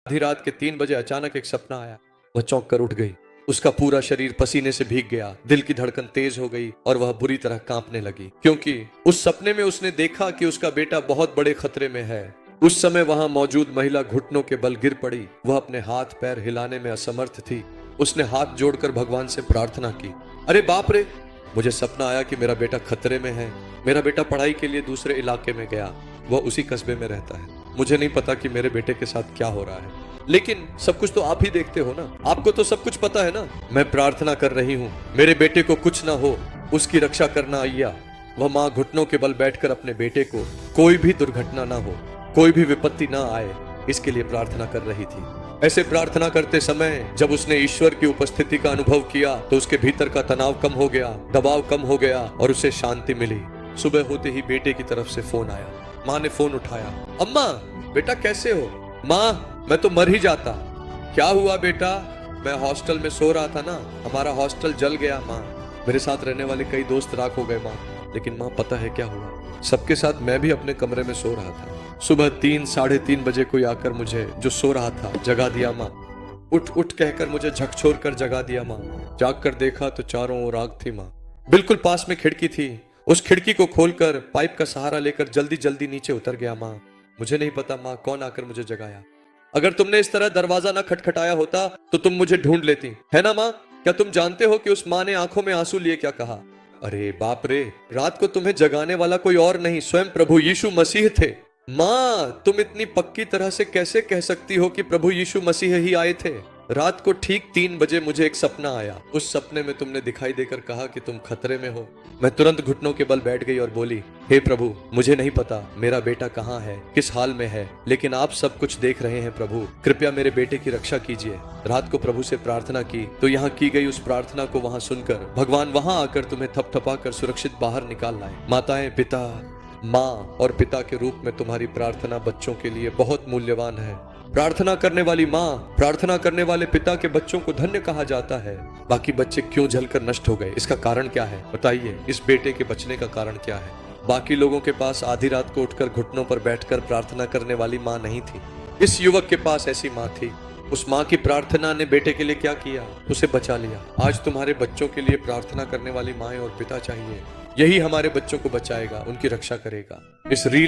आधी रात के 3 बजे अचानक एक सपना आया। वह चौंक कर उठ गई। उसका पूरा शरीर पसीने से भीग गया, दिल की धड़कन तेज हो गई और वह बुरी तरह कांपने लगी, क्योंकि उस सपने में उसने देखा कि उसका बेटा बहुत बड़े खतरे में है। उस समय वहां मौजूद महिला घुटनों के बल गिर पड़ी। वह अपने हाथ पैर हिलाने में असमर्थ थी। उसने हाथ जोड़कर भगवान से प्रार्थना की, अरे बाप रे, मुझे सपना आया कि मेरा बेटा खतरे में है। मेरा बेटा पढ़ाई के लिए दूसरे इलाके में गया। वह उसी कस्बे में रहता है। मुझे नहीं पता कि मेरे बेटे के साथ क्या हो रहा है, लेकिन सब कुछ तो आप ही देखते हो ना, आपको तो सब कुछ पता है ना। मैं प्रार्थना कर रही हूँ, मेरे बेटे को कुछ ना हो, उसकी रक्षा करना अय्या। वह माँ घुटनों के बल बैठकर अपने बेटे को कोई भी दुर्घटना ना हो, कोई भी विपत्ति ना आए, इसके लिए प्रार्थना कर रही थी। ऐसे प्रार्थना करते समय जब उसने ईश्वर की उपस्थिति का अनुभव किया तो उसके भीतर का तनाव कम हो गया, दबाव कम हो गया और उसे शांति मिली। सुबह होते ही बेटे की तरफ से फोन आया। माँ ने फोन उठाया, अम्मा बेटा कैसे हो? माँ मैं तो मर ही जाता। क्या हुआ बेटा? मैं हॉस्टल में सो रहा था ना, हमारा हॉस्टल जल गया माँ। मेरे साथ रहने वाले कई दोस्त राख हो गए माँ। लेकिन माँ पता है क्या हुआ? सबके साथ मैं भी अपने कमरे में सो रहा था। सुबह 3 साढ़े 3 बजे कोई आकर मुझे, जो सो रहा था, जगा दिया माँ। उठ उठ कहकर मुझे झकझोर कर जगा दिया माँ। जाग कर देखा तो चारों ओर आग थी माँ। बिल्कुल पास में खिड़की थी। उस खिड़की को खोलकर पाइप का सहारा लेकर जल्दी जल्दी नीचे उतर गया माँ। मुझे नहीं पता माँ कौन आकर मुझे जगाया। अगर तुमने इस तरह दरवाजा ना खटखटाया होता तो तुम मुझे ढूंढ लेती, है ना माँ? क्या तुम जानते हो कि उस माँ ने आंखों में आंसू लिए क्या कहा? अरे बाप रे, रात को तुम्हें जगाने वाला कोई और नहीं, स्वयं प्रभु यीशु मसीह थे। माँ तुम इतनी पक्की तरह से कैसे कह सकती हो कि प्रभु यीशु मसीह ही आए थे? रात को ठीक 3 बजे मुझे एक सपना आया। उस सपने में तुमने दिखाई देकर कहा कि तुम खतरे में हो। मैं तुरंत घुटनों के बल बैठ गई और बोली, हे प्रभु, मुझे नहीं पता मेरा बेटा कहाँ है, किस हाल में है, लेकिन आप सब कुछ देख रहे हैं प्रभु, कृपया मेरे बेटे की रक्षा कीजिए। रात को प्रभु से प्रार्थना की तो यहाँ की गई उस प्रार्थना को वहां सुनकर भगवान वहां आकर तुम्हें थपथपा कर सुरक्षित बाहर निकाल लाए। माताएं, पिता, माँ और पिता के रूप में तुम्हारी प्रार्थना बच्चों के लिए बहुत मूल्यवान है। प्रार्थना करने वाली माँ, प्रार्थना करने वाले पिता के बच्चों को धन्य कहा जाता है। बाकी बच्चे क्यों जलकर नष्ट हो गए, इसका कारण क्या है बताइए? इस बेटे के बचने का कारण क्या है? बाकी लोगों के पास आधी रात को उठकर घुटनों पर बैठकर प्रार्थना करने वाली माँ नहीं थी। इस युवक के पास ऐसी माँ थी। उस माँ की प्रार्थना ने बेटे के लिए क्या किया? उसे बचा लिया। आज तुम्हारे बच्चों के लिए प्रार्थना करने वाली माँ और पिता चाहिए। यही हमारे बच्चों को बचाएगा, उनकी रक्षा करेगा। इस रील